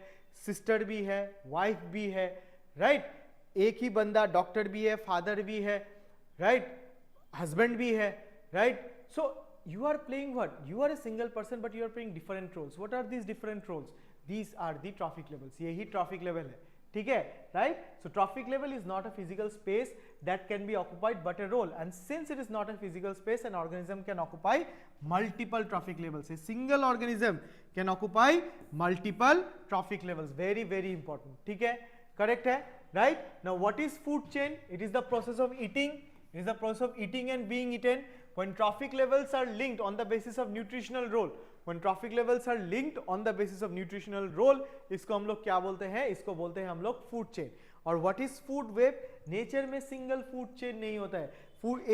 sister भी है, वाइफ भी है, राइट। एक ही बंदा डॉक्टर भी है, फादर भी है, राइट, हस्बैंड भी है, right. So you are playing what, you are a single person but you are playing different roles। what are these different roles? these are the trophic levels, यही trophic level है, ठीक है, right। so trophic level is not a physical space that can be occupied but a role, and since it is not a physical space, an organism can occupy multiple trophic levels, a single organism can occupy multiple trophic levels, very very important, ठीक है, correct है, right। now what is food chain? it is the process of eating, it is the process of eating and being eaten। when trophic levels are linked on the basis of nutritional role, when trophic levels are linked on the basis of nutritional role, इसको हम लोग क्या बोलते हैं, इसको बोलते हैं हम लोग फूड चेन। और what is food web? Nature में सिंगल फूड चेन नहीं होता है,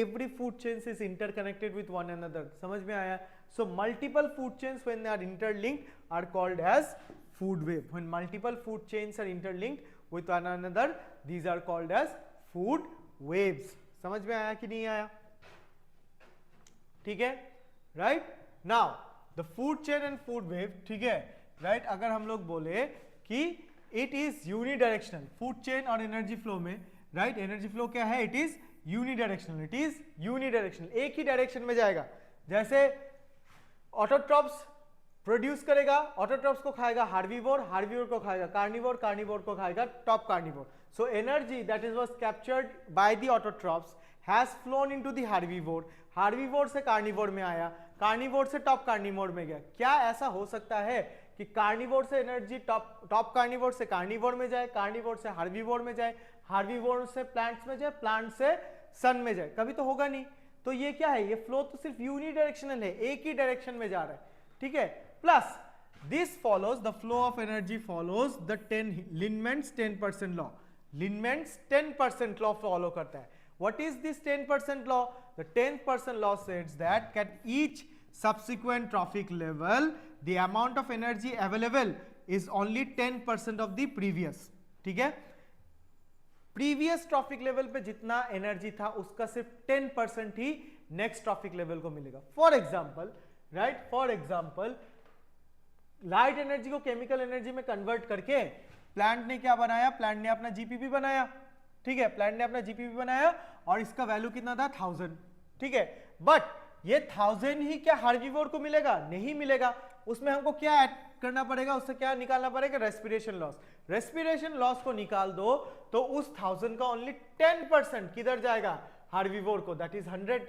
every food chain is interconnected with one another. समझ में आया? So multiple food chains when they are interlinked are called as food web. When multiple food chains are interlinked with one another, these are called as food waves. समझ में आया कि नहीं आया? ठीक है, right. Now the food chain and food web, ठीक है, राइट। अगर हम लोग बोले कि it is unidirectional, food chain और एनर्जी फ्लो में, राइट, एनर्जी फ्लो क्या है, it is unidirectional, it is unidirectional, एक ही डायरेक्शन में जाएगा। जैसे ऑटोट्रॉप्स प्रोड्यूस करेगा, ऑटोट्रॉप्स को खाएगा हार्बीवोर, हार्बीवोर को खाएगा कार्निवोर, कार्निवोर को खाएगा top carnivore. So energy that is was captured by the autotrophs has phloem into the herbivore, herbivore से कार्निवोर में आया, कार्निवोर से टॉप कार्निवोर में गया। क्या ऐसा हो सकता है कि कार्निवोर से एनर्जी टॉप कार्निवोर से कार्निवोर में जाए, कार्निवोर से हार्बीवोर में जाए, हार्बीवोर से प्लांट्स में जाए, प्लांट से सन में जाए? कभी तो होगा नहीं। तो ये क्या है, ये फ्लो तो सिर्फ यूनिडायरेक्शनल है, एक ही डायरेक्शन में जा रहा है, ठीक है। Plus this follows the flow of energy follows the Lindeman's 10% law, Lindeman's 10% law follow करता है। What is this 10% law? The 10% law सेड्स that at each subsequent trophic level the amount of energy available is only 10% of the previous, ठीक है। Previous trophic level पे जितना energy था उसका सिर्फ 10% ही नेक्स्ट ट्रॉफिक लेवल को मिलेगा। For example, right, for example light energy को केमिकल एनर्जी में कन्वर्ट करके प्लांट ने क्या बनाया, प्लांट ने अपना जीपीपी बनाया, ठीक है, प्लांट ने अपना जीपीपी बनाया और इसका वैल्यू कितना था 1000, ठीक है। बट ये 1000 ही क्या हार्बीवोर को मिलेगा? नहीं मिलेगा। उसमें हमको क्या ऐड करना पड़ेगा, उससे क्या निकालना पड़ेगा? Respiration loss. रेस्पिरेशन लॉस को निकाल दो तो उस 1000 का ओनली 10% किधर जाएगा? हार्बीवोर को, दैट इज 100,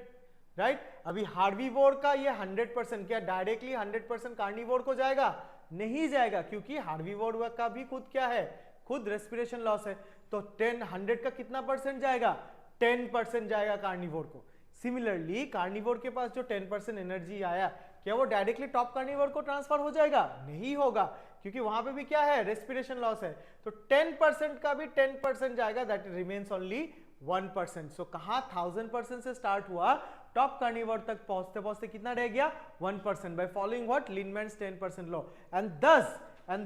राइट। अभी हार्बीवोर का ये 100% क्या डायरेक्टली 100% कार्निवोर को जाएगा? नहीं जाएगा, क्योंकि हार्बीवोर का भी खुद क्या है, खुद रेस्पिरेशन लॉस है। तो 100 का कितना परसेंट जाएगा? 10% जाएगा कार्निवोर को। सिमिलरली कार्निवोर के पास जो 10% एनर्जी आया, क्या वो डायरेक्टली टॉप कार्निवोर को ट्रांसफर हो जाएगा? नहीं होगा, क्योंकि वहां पे भी क्या है, रेस्पिरेशन लॉस है। तो 10% का भी 10% जाएगा, दैट रिमेन्स ओनली 1%। सो कहां 1000% से स्टार्ट हुआ, टॉप कार्निवोर तक पहुंचते पहुंचते कितना रह गया? 1%, by following what, Lindeman's 10% law. And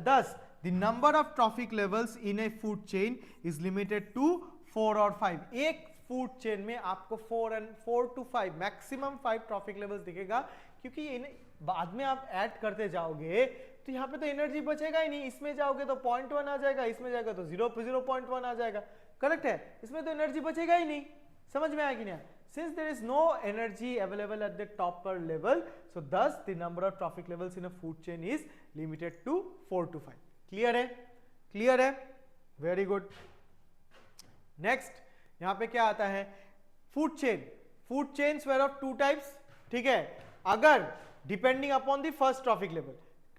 thus the number of trophic levels in a food chain is limited to 4 or 5। एक फूड चेन में आपको 4 to 5 मैक्सिमम 5 ट्रॉफिक लेवल्स दिखेगा, क्योंकि बाद में आप ऐड करते जाओगे तो यहाँ पे तो एनर्जी बचेगा ही नहीं। इसमें जाओगे तो 0.1 आ जाएगा, इसमें जाएगा तो 0.1 आ जाएगा, करेक्ट है। इसमें तो एनर्जी बचेगा ही नहीं। समझ में आया कि नहीं? Since there is no energy available at the topper level, so thus the number of trophic levels in a food chain is limited to 4 to 5। Clear है? क्लियर है? Very good. नेक्स्ट यहां पे क्या आता है, food chain. Food chains were of 2 types, ठीक है, अगर depending upon the first trophic level,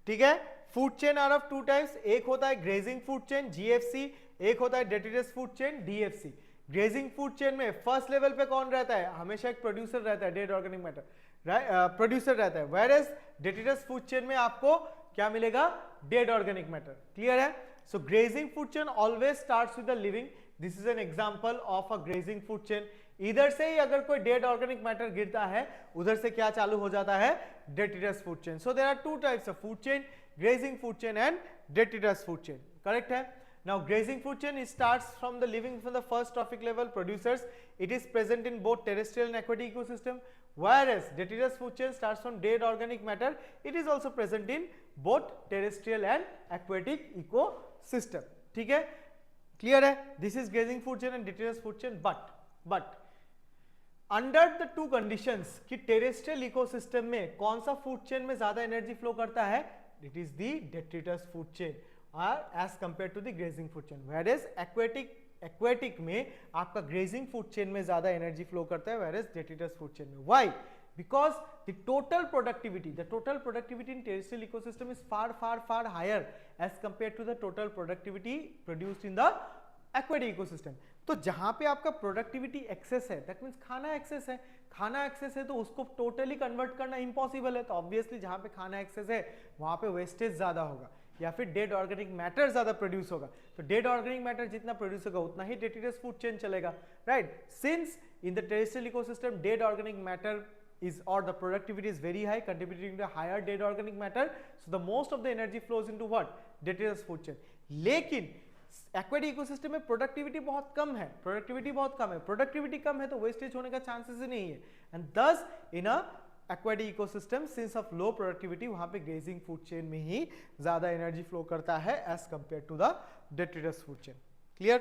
ठीक है। Food chain are of 2 types, एक होता है ग्रेजिंग फूड चेन जीएफसी, एक होता है detritus food chain DFC. Grazing food chain में फर्स्ट लेवल पे कौन रहता है? हमेशा एक प्रोड्यूसर रहता है, डेड ऑर्गेनिक मैटर, प्रोड्यूसर रहता है। वेयरएज डेट्रिटस फूड चेन में आपको क्या मिलेगा? Dead organic matter. क्लियर है? So grazing food chain always starts with the living. This is an example of a grazing food chain. इधर से ही अगर कोई डेड ऑर्गेनिक मैटर गिरता है, उधर से क्या चालू हो जाता है? Detritus food chain. So there are 2 types of food chain, grazing food chain and detritus food chain, correct है? Now grazing food chain starts from the living from the first trophic level producers. It is present in both terrestrial and aquatic ecosystem, whereas detritus food chain starts from dead organic matter. It is also present in both terrestrial and aquatic ecosystem, ठीक है? Clear है? This is grazing food chain and detritus food chain, but under the 2 conditions कि terrestrial ecosystem में कौन सा food chain में ज्यादा energy flow करता है? It is the detritus food chain और as compare to the grazing food chain. Whereas aquatic में आपका ग्रेजिंग फूड चेन में ज्यादा एनर्जी फ्लो करता है, वेयरएज डेट्रिटस फूड चेन में। Why? Because the total productivity in terrestrial ecosystem is far higher as compare to the total productivity produced in the aquatic ecosystem. तो जहां पे आपका productivity excess है, दैट मींस खाना excess है, खाना excess है तो उसको टोटली कन्वर्ट करना इम्पॉसिबल है। तो ऑब्वियसली जहां पे खाना एक्सेस है वहां पे वेस्टेज ज्यादा होगा या फिर डेड ऑर्गेनिक मैटर ज्यादा प्रोड्यूस होगा। तो डेड ऑर्गेनिक मैटर जितना प्रोड्यूस होगा उतना ही डेट्रिटस फूड चेन चलेगा, right? Since in the terrestrial ecosystem dead organic matter is or the productivity is very high, contributing to higher dead organic matter, so the most of the energy flows into what? Detritus food chain। लेकिन aquatic ecosystem में productivity बहुत कम है, productivity कम है तो wastage होने का chances ही नहीं है। And thus in a aquatic ecosystem since of low productivity, वहां पे ग्रेजिंग फूड चेन में ही ज्यादा एनर्जी फ्लो करता है as compare to the detritus food chain. Clear?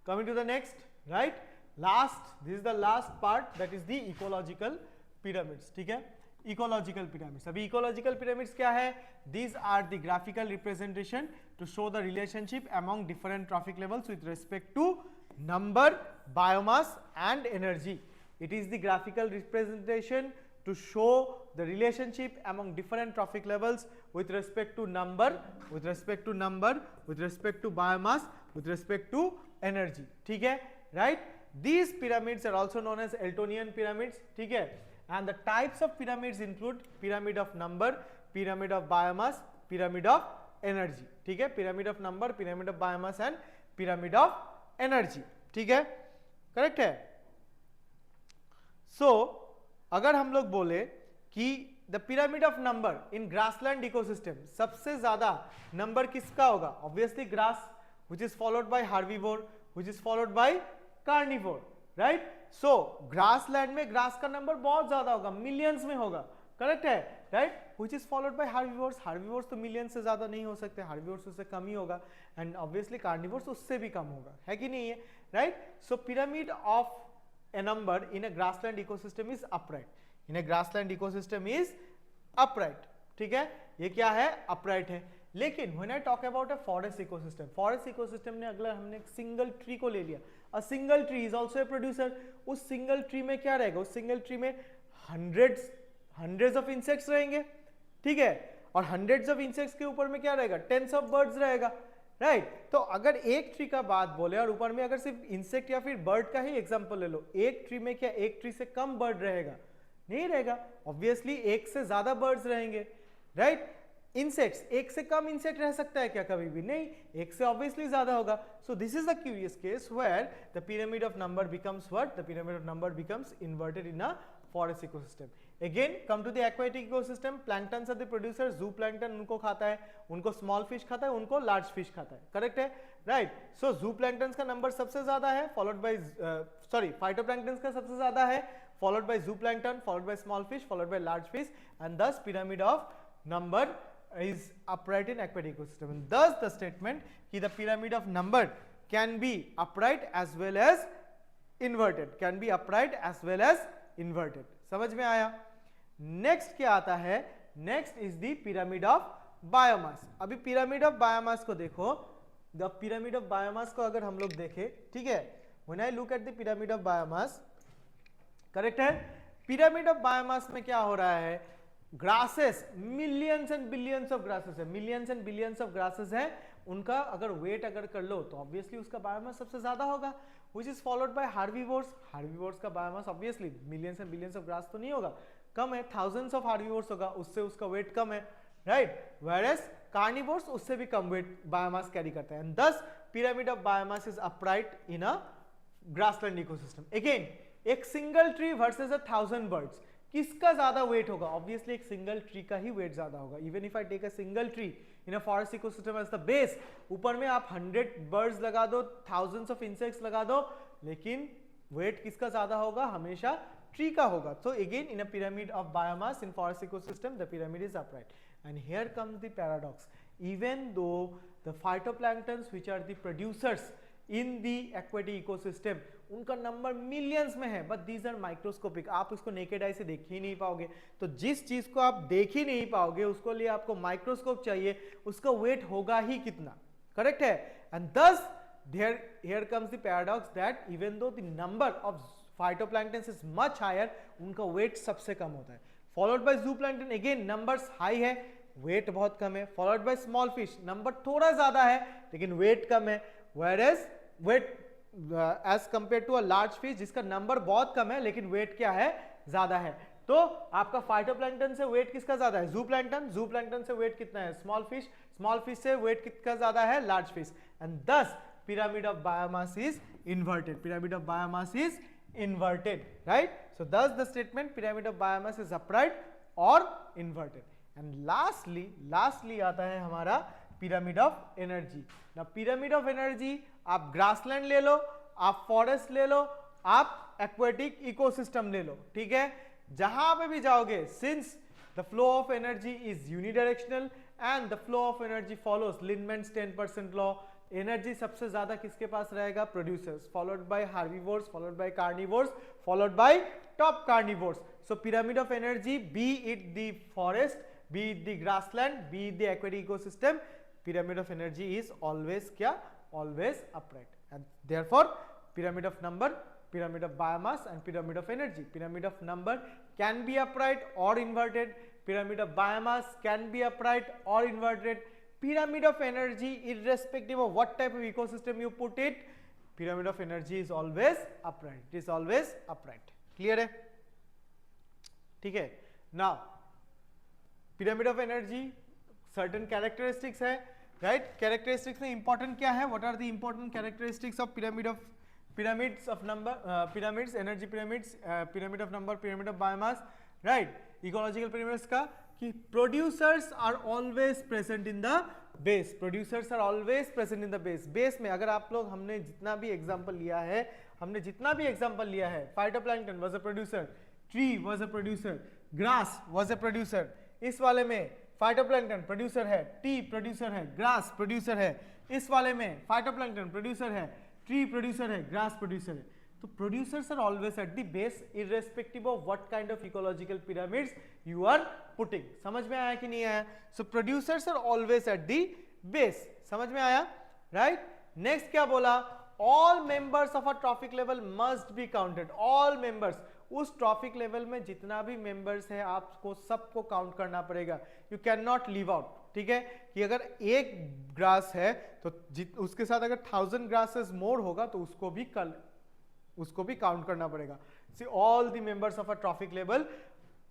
Coming to the next, right, last, this is the last part, that is the ecological pyramids. ठीक है, ecological pyramids. अभी ecological pyramids क्या है? These are the graphical representation to show the relationship among different trophic levels with respect to number, biomass and energy. It is the graphical representation to show the relationship among different trophic levels with respect to number, with respect to biomass, with respect to energy. ठीक है, right? These pyramids are also known as Eltonian pyramids. ठीक है, and the types of pyramids include pyramid of number, pyramid of biomass, pyramid of energy. ठीक है, pyramid of number, pyramid of biomass and pyramid of energy. ठीक है, correct है. सो अगर हम लोग बोले कि the pyramid of number in grassland ecosystem, सबसे ज्यादा नंबर किसका होगा? Obviously grass, which is followed by herbivore, which is followed by carnivore, right. So grassland में ग्रास का नंबर बहुत ज्यादा होगा, मिलियंस में होगा, करेक्ट है, right. Which is followed by herbivores, herbivores तो मिलियन से ज्यादा नहीं हो सकते, हार्बिवोर्स उससे कम ही होगा, एंड ऑब्वियसली कार्निवोर्स उससे भी कम होगा, है कि नहीं है, right. So pyramid of A number in a grassland ecosystem is upright, in a grassland ecosystem is upright. ठीक है, ये क्या है? अपराइट है. लेकिन when I talk about a forest ecosystem, forest ecosystem ने अगला हमने एक सिंगल ट्री को ले लिया, अ single tree is also a producer. उस सिंगल ट्री में क्या रहेगा? उस सिंगल ट्री में हंड्रेड्स ऑफ इंसेक्ट्स रहेंगे, ठीक है, और हंड्रेड्स ऑफ इंसेक्ट्स के ऊपर में क्या रहेगा? टेंस ऑफ बर्ड्स रहेगा, राइट. तो अगर एक ट्री का बात बोले और ऊपर में अगर सिर्फ इंसेक्ट या फिर बर्ड का ही एग्जांपल ले लो, एक ट्री में क्या एक ट्री से कम बर्ड रहेगा? नहीं रहेगा, ऑब्वियसली एक से ज्यादा बर्ड्स रहेंगे, राइट. इंसेक्ट्स, एक से कम इंसेक्ट रह सकता है क्या? कभी भी नहीं, एक से ऑब्वियसली ज्यादा होगा. So this is the curious case where the pyramid of number becomes what? The pyramid of number becomes inverted in a forest ecosystem. Again, come to the aquatic ecosystem. Planktons are the producers. Zooplankton उनको खाता है, उनको small fish खाता है, उनको large fish खाता है. Correct है, right? So zooplanktons का नंबर सबसे ज्यादा है, followed by phytoplanktons का सबसे ज्यादा है, followed by zooplankton, followed by small fish, followed by large fish, and thus pyramid of number is upright in aquatic ecosystem. And thus the statement कि the pyramid of number can be upright as well as inverted, can be upright as well as inverted. समझ में आया? Next क्या आता है? Next is the pyramid of biomass. अभी pyramid of biomass को देखो. द पिरामिड ऑफ बायोमास को अगर हम लोग देखें, ठीक है, when I look at the pyramid of biomass, correct है, पिरामिड ऑफ बायोमास में क्या हो रहा है? Grasses, millions and billions of grasses है, millions and billions of grasses है. उनका अगर वेट अगर कर लो तो ऑब्वियसली उसका बायोमास सबसे ज्यादा होगा, which is followed by herbivores. herbivores का biomass obviously millions and billions of grass तो नहीं होगा, कम है, थाउजेंड्स ऑफ herbivores होगा, उससे उसका वेट कम है, राइट. whereas carnivores उससे भी कम वेट बायोमास कैरी करता है. and thus pyramid of biomass is upright in a grassland ecosystem. again, एक सिंगल ट्री वर्सेस 1000 बर्ड्स, किसका ज्यादा वेट होगा? ऑब्वियसली एक सिंगल ट्री का ही वेट ज्यादा होगा. Even if I take a single tree in a forest ecosystem as the base, ऊपर में आप 100 बर्ड्स लगा दो, थाउजेंड्स ऑफ इंसेक्ट्स लगा दो, लेकिन वेट किसका ज्यादा होगा? हमेशा ट्री का होगा. So again in a pyramid of biomass in forest ecosystem the pyramid is upright. And here comes the paradox. Even though the phytoplanktons which are the producers in the aquatic ecosystem, उनका नंबर millions में है, but these are microscopic. आप उसको naked eye से देख ही नहीं पाओगे. तो जिस चीज को आप देख ही नहीं पाओगे उसको लिए आपको माइक्रोस्कोप चाहिए, उसका वेट होगा ही कितना, करेक्ट है. एंड दस here comes the paradox that even though the number of phytoplanktons is much higher, उनका वेट सबसे कम होता है. followed by zooplankton, again numbers high है, वेट बहुत कम है. followed by small fish, number थोड़ा ज्यादा है लेकिन वेट कम है. whereas weight as compared to a large fish जिसका नंबर बहुत कम है लेकिन वेट क्या है? ज्यादा है. तो आपका फाइटोप्लैंक्टन से वेट किसका ज्यादा है? जूप्लैंक्टन से वेट कितना है? स्मॉल फिश से वेट कितना ज्यादा है? Large fish. एंड दस pyramid of biomass is inverted. Pyramid of biomass is inverted, right? So thus the statement pyramid of biomass is upright or inverted. And lastly आता है हमारा pyramid of energy. Now pyramid of energy आप grassland ले लो, आप forest ले लो, आप aquatic ecosystem ले लो, ठीक है, जहां पे भी जाओगे, since the flow of energy is unidirectional and the flow of energy follows Lindeman's 10% law, energy सबसे ज्यादा किसके पास रहेगा? Producers, followed by herbivores, followed by carnivores, followed by top carnivores. So pyramid of energy, be it the forest, be it the grassland, be it the aquatic ecosystem, pyramid of energy is always क्या? Always upright. And therefore pyramid of number, pyramid of biomass and pyramid of energy. Pyramid of number can be upright or inverted. Pyramid of biomass can be upright or inverted. Pyramid of energy, irrespective of what type of ecosystem you put it, pyramid of energy is always upright. It is always upright. Clear है? ठीक है. Now pyramid of energy certain characteristics है, right? Characteristics में important क्या है? What are the important characteristics of pyramids of number, pyramids, energy pyramids, pyramid of number, pyramid of biomass, right? Ecological pyramids का कि producers are always present in the base. Producers are always present in the base. Base में अगर आप लोग हमने जितना भी example लिया है, phytoplankton was a producer, tree was a producer, grass was a producer. इस वाले में फाइटोप्लैंक्टन प्रोड्यूसर है, टी प्रोड्यूसर है, ग्रास प्रोड्यूसर है. इस वाले में फाइटोप्लैंक्टन प्रोड्यूसर है, ट्री प्रोड्यूसर है, ग्रास प्रोड्यूसर है. तो producers are always at the base irrespective of what kind of ecological pyramids you are putting. समझ में आया कि नहीं आया? So producers are always at the base. समझ में आया? राइट. नेक्स्ट क्या बोला? All members of a trophic level must be counted. All members, उस ट्रॉफिक लेवल में जितना भी मेंबर्स है आपको सबको काउंट करना पड़ेगा. You can not leave out. ठीक है कि अगर एक ग्रास है तो उसके साथ अगर 1000 ग्रासेस मोर होगा तो उसको भी काउंट करना पड़ेगा. See all the members of a trophic level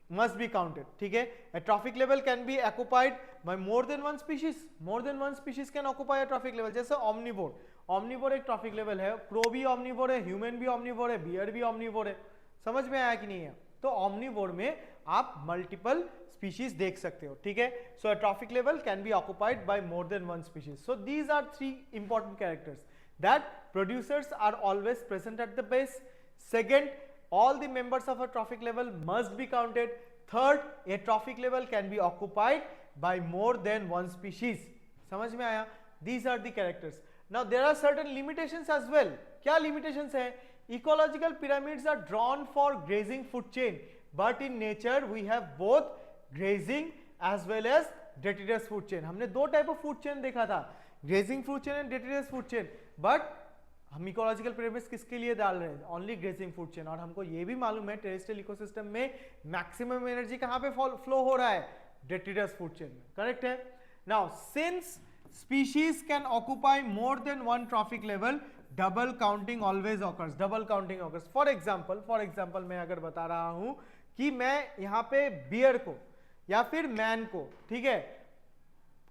must be counted. ठीक है. A trophic level can be occupied by more than one species. More than one species can occupy a trophic level. जैसे omnivore. Omnivore एक trophic level है. Crow भी omnivore है, human भी omnivore है, bear भी omnivore है. समझ में आया कि नहीं है? तो omnivore में आप multiple species देख सकते हो. ठीक है. So a trophic level can be occupied by more than one species. So these are three important characters. That producers are always present at the base. Second, all the members of a trophic level must be counted. Third, a trophic level can be occupied by more than one species. समझ में आया? These are the characters. Now there are certain limitations as well. क्या limitations है? Ecological pyramids are drawn for grazing food chain, but in nature we have both grazing as well as detritus food chain. हमने दो type of food chain देखा था, grazing food chain and detritus food chain. But हम ecological pyramids किसके लिए डाल रहे हैं? Only grazing food chain. और हमको ये भी मालूम है टेरेस्ट्रियल इकोसिस्टम में मैक्सिमम एनर्जी कहां पे फ्लो हो रहा है? डेट्रिटस फूड चेन में. करेक्ट है. Now since species can occupy more than one trophic level, double counting always occurs. Double counting occurs. For example मैं अगर बता रहा हूं कि मैं यहां पे बियर को या फिर मैन को, ठीक है,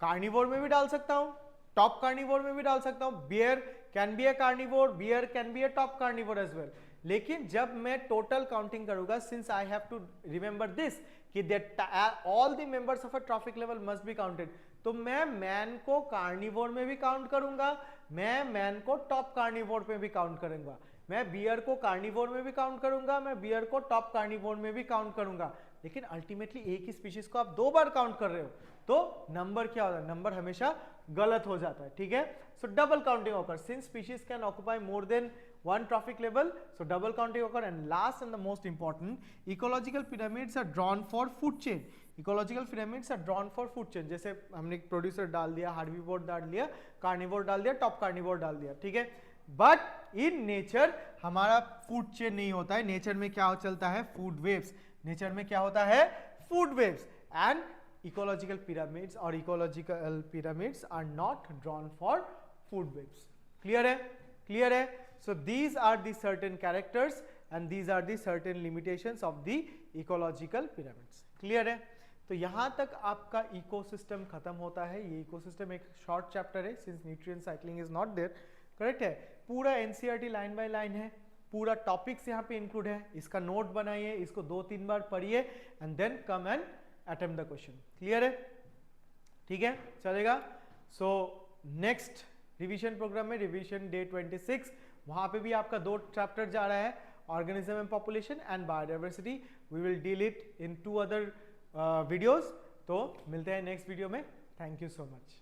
कार्निवोर में भी डाल सकता हूं, टॉप कार्निवोर में भी डाल सकता हूं. Bear can be a carnivore, bear can be a top carnivore as well. लेकिन जब मैं टोटल काउंटिंग करूंगा, since I have to remember this कि all the members of a trophic level must be counted, तो मैं man को carnivore में भी काउंट करूंगा, मैं मैन को टॉप कार्निवोर में भी काउंट करूंगा, मैं बियर को कार्निवोर में भी काउंट करूंगा, मैं बियर को टॉप कार्निवोर में भी काउंट करूंगा. लेकिन अल्टीमेटली एक ही स्पीशीज को आप दो बार काउंट कर रहे हो तो नंबर क्या होता है? नंबर हमेशा गलत हो जाता है. ठीक है. सो double counting occurs since species can occupy more than one trophic level, so double counting occur. And last and the most important, ecological pyramids are drawn for food chain. Ecological pyramids are drawn for food chain. जैसे हमने producer डाल दिया, हार्बिवोर डाल दिया, carnivore डाल दिया, top carnivore डाल दिया. ठीक है. बट इन नेचर हमारा फूड चेन नहीं होता है. नेचर में क्या चलता है? Food waves. नेचर में क्या होता है? Food waves. And ecological pyramids or ecological pyramids are not drawn for food waves. Clear है? Clear है? So these are the certain characters and these are the certain limitations of the ecological pyramids. Clear है? तो यहाँ तक आपका ecosystem खत्म होता है. ये ecosystem एक short chapter है since nutrient cycling is not there. Correct है? पूरा NCERT line by line है, पूरा टॉपिक्स यहाँ पे इंक्लूड है. इसका नोट बनाइए, इसको 2-3 बार पढ़िए and then come and attempt the question. Clear है? ठीक है, चलेगा. सो नेक्स्ट रिवीजन प्रोग्राम में रिवीजन डे 26, वहां पे भी आपका 2 चैप्टर जा रहा है organism and population and biodiversity. We will deal it in 2 other videos. तो मिलते हैं नेक्स्ट वीडियो में. Thank you so much.